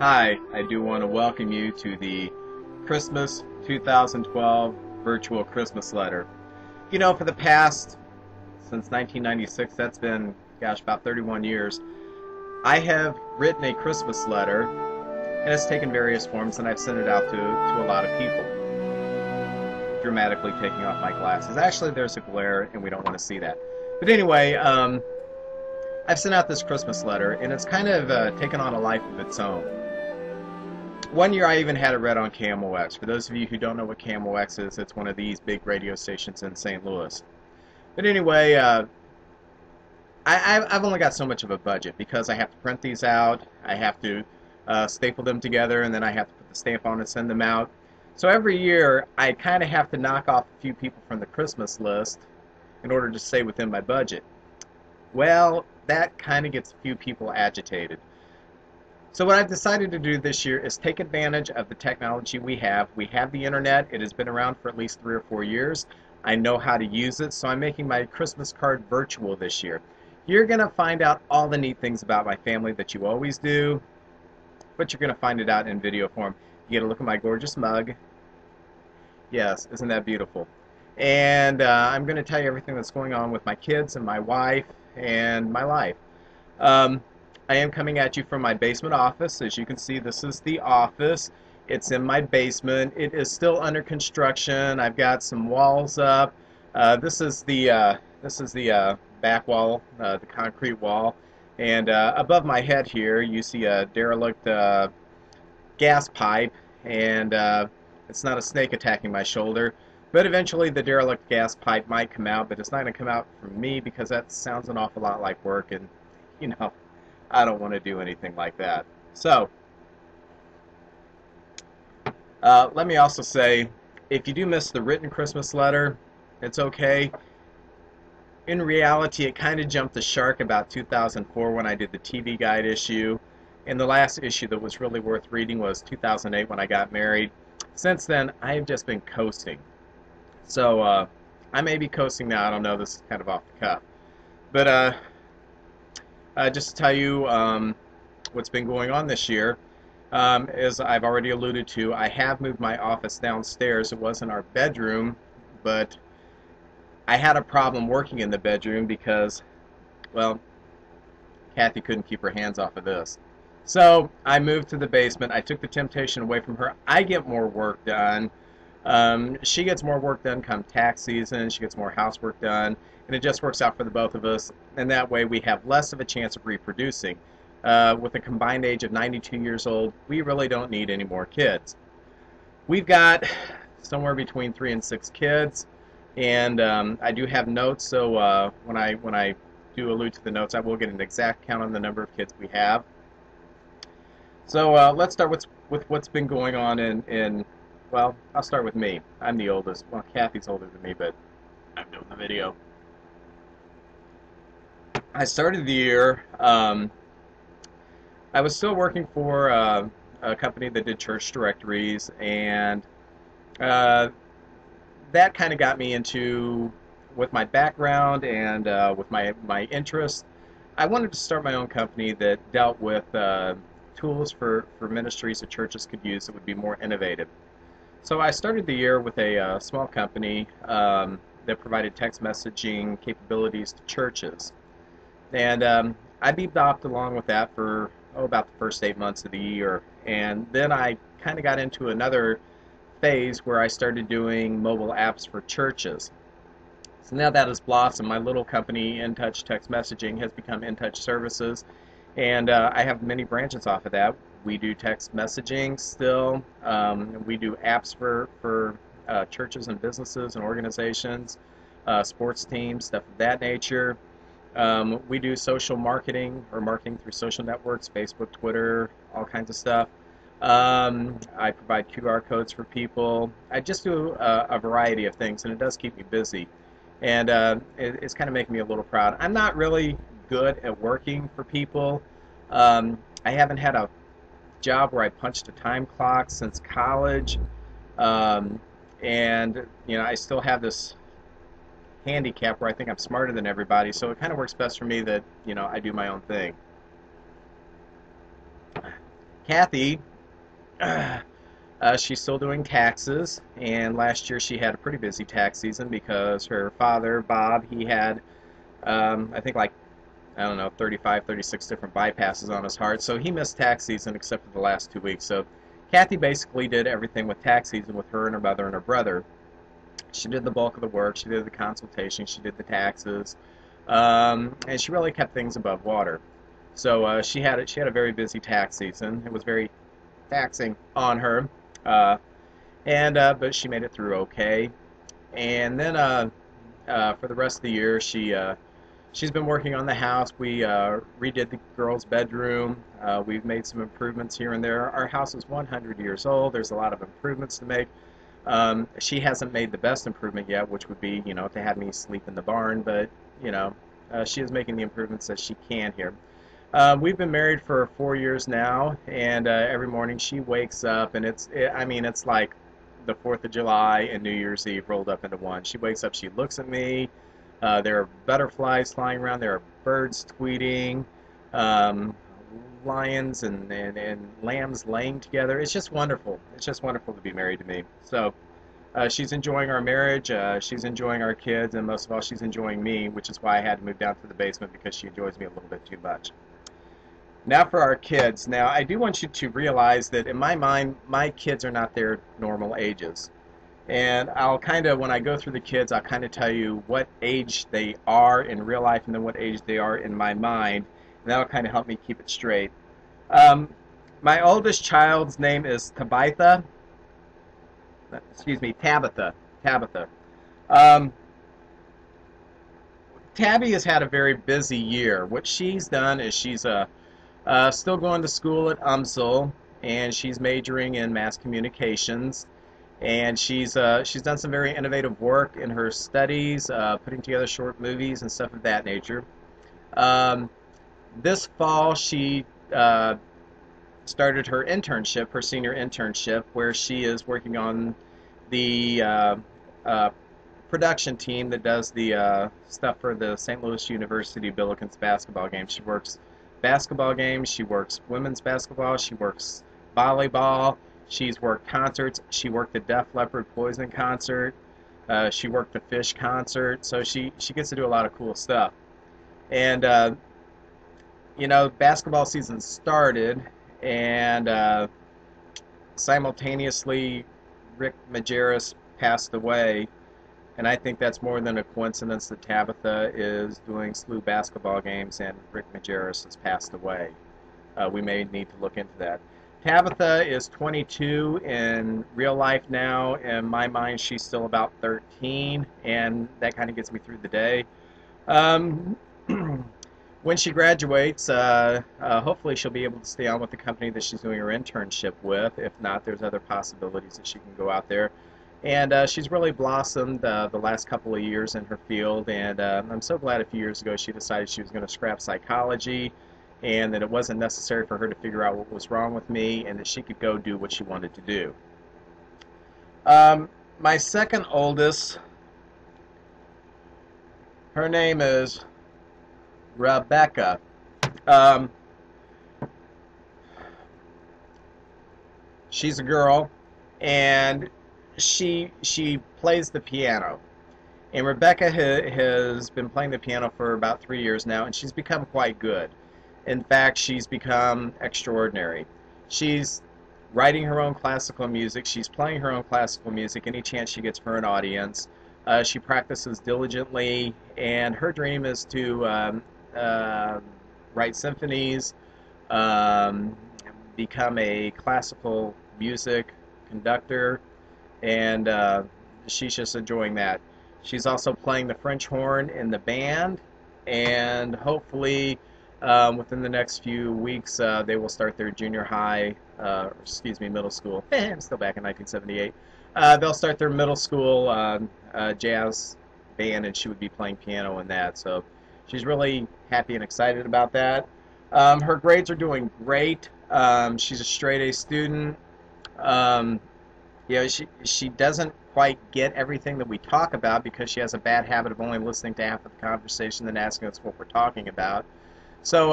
Hi, I do want to welcome you to the Christmas 2012 virtual Christmas letter. You know, for the past, since 1996, that's been, gosh, about 31 years, I have written a Christmas letter, and it's taken various forms, and I've sent it out to a lot of people. Dramatically taking off my glasses. Actually, there's a glare, and we don't want to see that. But anyway, I've sent out this Christmas letter, and it's kind of taken on a life of its own. One year I even had it read on KMOX. For those of you who don't know what KMOX is, it's one of these big radio stations in St. Louis. But anyway, I've only got so much of a budget because I have to print these out, I have to staple them together, and then I have to put the stamp on and send them out. So every year I kind of have to knock off a few people from the Christmas list in order to stay within my budget. Well, that kind of gets a few people agitated. So what I've decided to do this year is take advantage of the technology we have. We have the internet. It has been around for at least 3 or 4 years. I know how to use it, so I'm making my Christmas card virtual this year. You're going to find out all the neat things about my family that you always do, but you're going to find it out in video form. You get a look at my gorgeous mug. Yes, isn't that beautiful? And I'm going to tell you everything that's going on with my kids and my wife and my life. I am coming at you from my basement office. As you can see, this is the office. It's in my basement. It is still under construction. I've got some walls up. This is the back wall, the concrete wall. And above my head here, you see a derelict gas pipe. And it's not a snake attacking my shoulder. But eventually the derelict gas pipe might come out, but it's not going to come out from me because that sounds an awful lot like work, and you know, I don't want to do anything like that. So, let me also say, if you do miss the written Christmas letter, it's okay. In reality, it kind of jumped the shark about 2004 when I did the TV Guide issue, and the last issue that was really worth reading was 2008 when I got married. Since then, I have just been coasting. So, I may be coasting now, I don't know, this is kind of off the cuff. But, just to tell you what's been going on this year, as I've already alluded to, I have moved my office downstairs. It wasn't our bedroom, but I had a problem working in the bedroom because, well, Kathy couldn't keep her hands off of this. So I moved to the basement. I took the temptation away from her. I get more work done. She gets more work done come tax season. She gets more housework done. And it just works out for the both of us, and that way we have less of a chance of reproducing. With a combined age of 92 years old, we really don't need any more kids. We've got somewhere between 3 and 6 kids, and I do have notes, so when I do allude to the notes, I will get an exact count on the number of kids we have. So let's start with what's been going on in well, I'll start with me. I'm the oldest. Well, Kathy's older than me, but I'm doing the video. I started the year, I was still working for a company that did church directories, and that kind of got me into, with my background and with my interests, I wanted to start my own company that dealt with tools for ministries that churches could use that would be more innovative. So I started the year with a small company that provided text messaging capabilities to churches. And I bebopped along with that for about the first 8 months of the year. And then I kind of got into another phase where I started doing mobile apps for churches. So now that has blossomed. My little company, InTouch Text Messaging, has become InTouch Services. And I have many branches off of that. We do text messaging still. We do apps for churches and businesses and organizations, sports teams, stuff of that nature. We do social marketing, or marketing through social networks, Facebook, Twitter, all kinds of stuff. I provide QR codes for people. I just do a variety of things, and it does keep me busy. And it's kind of making me a little proud. I'm not really good at working for people. I haven't had a job where I punched a time clock since college. And, you know, I still have this handicap where I think I'm smarter than everybody, so it kind of works best for me that, you know, I do my own thing. Kathy, she's still doing taxes, and last year she had a pretty busy tax season because her father, Bob, he had, I think like, I don't know, 35, 36 different bypasses on his heart, so he missed tax season except for the last 2 weeks. So Kathy basically did everything with tax season with her and her mother and her brother. She did the bulk of the work, she did the consultation, she did the taxes, and she really kept things above water. So she had a very busy tax season. It was very taxing on her, uh, and but she made it through okay. And then for the rest of the year, she's been working on the house. We redid the girls' bedroom. We've made some improvements here and there. Our house is 100 years old. There's a lot of improvements to make. She hasn't made the best improvement yet, which would be, to have me sleep in the barn, but, she is making the improvements that she can here. We've been married for 4 years now, and every morning she wakes up, and it's like the 4th of July and New Year's Eve rolled up into one. She wakes up, she looks at me. There are butterflies flying around. There are birds tweeting, um, lions and lambs laying together. It's just wonderful. It's just wonderful to be married to me. So she's enjoying our marriage. She's enjoying our kids, and most of all, she's enjoying me, which is why I had to move down to the basement because she enjoys me a little bit too much. Now for our kids. Now I do want you to realize that in my mind, my kids are not their normal ages. And I'll kind of, when I go through the kids, I'll kind of tell you what age they are in real life and then what age they are in my mind. And that'll kind of help me keep it straight. Um, my oldest child's name is Tabitha. Tabitha. Um, Tabby has had a very busy year. What she's done is she's still going to school at UMSL, and she's majoring in mass communications. And she's done some very innovative work in her studies, putting together short movies and stuff of that nature. Um, this fall, she started her internship, her senior internship, where she is working on the uh, production team that does the stuff for the St. Louis University Billikens basketball game. She works basketball games, she works women's basketball, she works volleyball. She's worked concerts. She worked the Def Leppard Poison concert. She worked the Fish concert. So she gets to do a lot of cool stuff. And basketball season started, and simultaneously Rick Majerus passed away. And I think that's more than a coincidence that Tabitha is doing SLU basketball games and Rick Majerus has passed away. We may need to look into that. Tabitha is 22 in real life now. In my mind, she's still about 13, and that kind of gets me through the day. Um, when she graduates, hopefully she'll be able to stay on with the company that she's doing her internship with. If not, there's other possibilities that she can go out there. And she's really blossomed the last couple of years in her field, and I'm so glad a few years ago she decided she was going to scrap psychology, and that it wasn't necessary for her to figure out what was wrong with me, and that she could go do what she wanted to do. My second oldest, her name is Rebecca. Um, she's a girl, and she plays the piano. And Rebecca has been playing the piano for about 3 years now, and she's become quite good. In fact, she's become extraordinary. She's writing her own classical music. She's playing her own classical music any chance she gets for an audience. She practices diligently, and her dream is to write symphonies, um, become a classical music conductor, and she's just enjoying that. She's also playing the French horn in the band, and hopefully within the next few weeks, they will start their junior high, middle school. I'm still back in 1978. They'll start their middle school jazz band, and she would be playing piano in that. So she's really happy and excited about that. Her grades are doing great. She's a straight A student. She doesn't quite get everything that we talk about because she has a bad habit of only listening to half of the conversation and asking us what we're talking about. So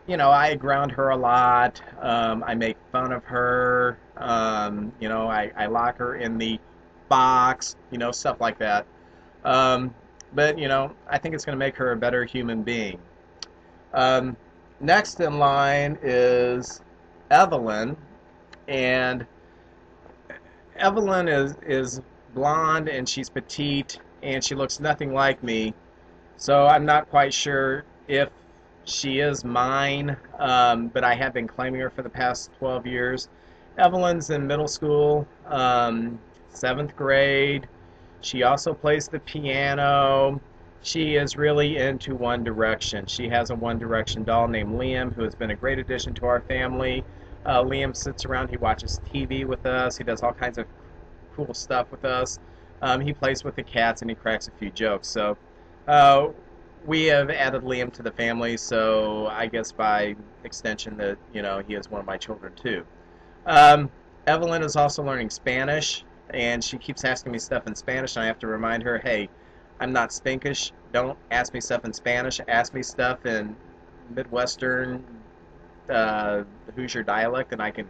I ground her a lot. I make fun of her. I lock her in the box, stuff like that. Um, but, I think it's going to make her a better human being. Um, Next in line is Evelyn. And Evelyn is blonde and she's petite and she looks nothing like me. So I'm not quite sure if she is mine, but I have been claiming her for the past 12 years. Evelyn's in middle school, 7th grade. She also plays the piano. She is really into One Direction. She has a One Direction doll named Liam, who has been a great addition to our family. Liam sits around, he watches TV with us, he does all kinds of cool stuff with us. He plays with the cats and he cracks a few jokes. So uh, we have added Liam to the family, so I guess by extension that he is one of my children too. Um, Evelyn is also learning Spanish, and she keeps asking me stuff in Spanish, and I have to remind her, hey, I'm not Spankish. Don't ask me stuff in Spanish. Ask me stuff in Midwestern uh, Hoosier dialect, and I can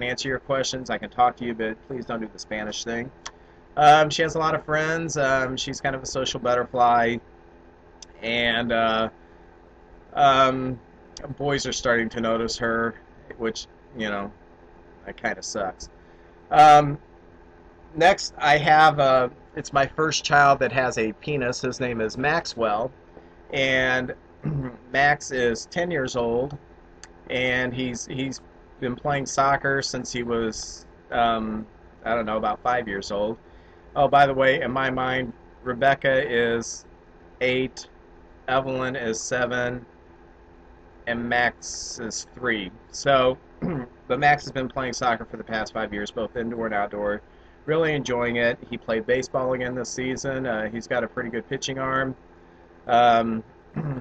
answer your questions. I can talk to you, but please don't do the Spanish thing. She has a lot of friends. She's kind of a social butterfly, and um, boys are starting to notice her, which that kind of sucks. Um, Next, I have it's my first child that has a penis. His name is Maxwell, and Max is 10 years old, and he's been playing soccer since he was I don't know, about 5 years old. Oh, by the way, in my mind, Rebecca is 8, Evelyn is 7, and Max is 3. So, but Max has been playing soccer for the past 5 years, both indoor and outdoor. Really enjoying it. He played baseball again this season. He's got a pretty good pitching arm. Um,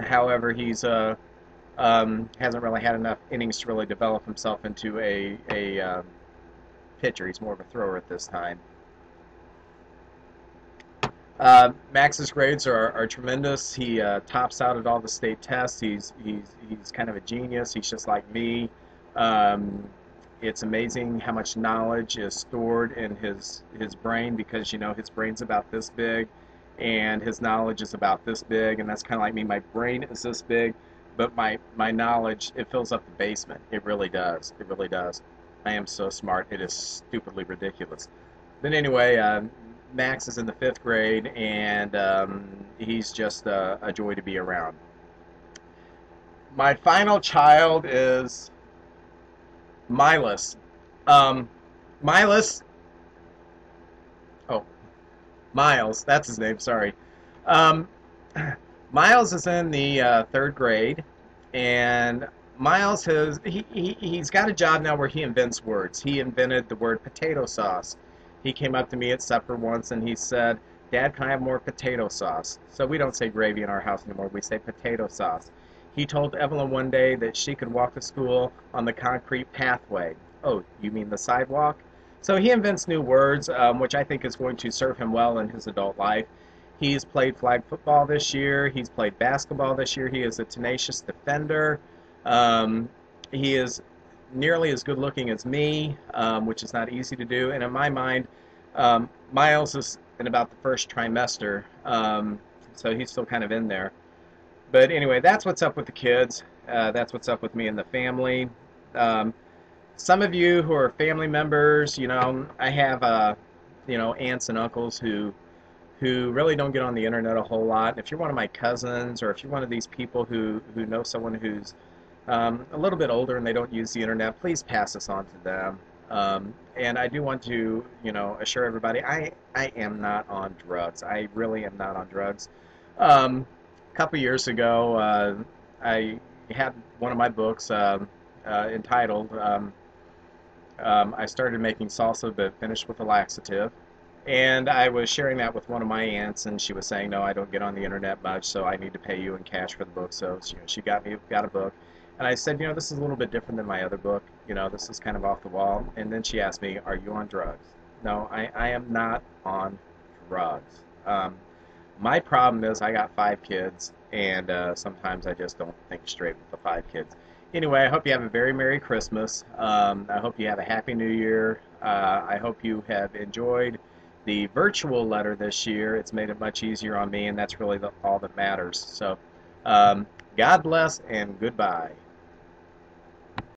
However, he's hasn't really had enough innings to really develop himself into a pitcher. He's more of a thrower at this time. Max's grades are tremendous. He tops out at all the state tests. He's kind of a genius. He's just like me. Um, it's amazing how much knowledge is stored in his brain, because his brain's about this big and his knowledge is about this big, and that's kind of like me. My brain is this big, but my knowledge, it fills up the basement. It really does. It really does. I am so smart. It is stupidly ridiculous. But anyway, Max is in the 5th grade, and he's just a joy to be around. My final child is Miles. Miles, oh, Miles, that's his name, sorry. Um, Miles is in the 3rd grade, and Miles he's got a job now where he invents words. He invented the word potato sauce. He came up to me at supper once and he said, "Dad, can I have more potato sauce?" So we don't say gravy in our house anymore. We say potato sauce. He told Evelyn one day that she could walk to school on the concrete pathway. Oh, you mean the sidewalk? So he invents new words, which I think is going to serve him well in his adult life. He's played flag football this year. He's played basketball this year. He is a tenacious defender. Um, he is nearly as good looking as me, which is not easy to do. And in my mind, Miles is in about the first trimester, so he's still kind of in there. But anyway, that's what's up with the kids. That's what's up with me and the family. Um, some of you who are family members, I have, aunts and uncles who really don't get on the internet a whole lot. And if you're one of my cousins, or if you're one of these people who know someone who's a little bit older and they don't use the internet, please pass this on to them. And I do want to, assure everybody, I am not on drugs. I really am not on drugs. A couple years ago, I had one of my books entitled I Started Making Salsa but Finished with a Laxative. And I was sharing that with one of my aunts, and she was saying, "No, I don't get on the internet much, so I need to pay you in cash for the book." So she got a book. And I said, "This is a little bit different than my other book. This is kind of off the wall." And then she asked me, "Are you on drugs?" No, I am not on drugs. My problem is I got 5 kids, and sometimes I just don't think straight with the 5 kids. Anyway, I hope you have a very Merry Christmas. I hope you have a Happy New Year. I hope you have enjoyed the virtual letter this year. It's made it much easier on me, and that's really all that matters. So, God bless and goodbye.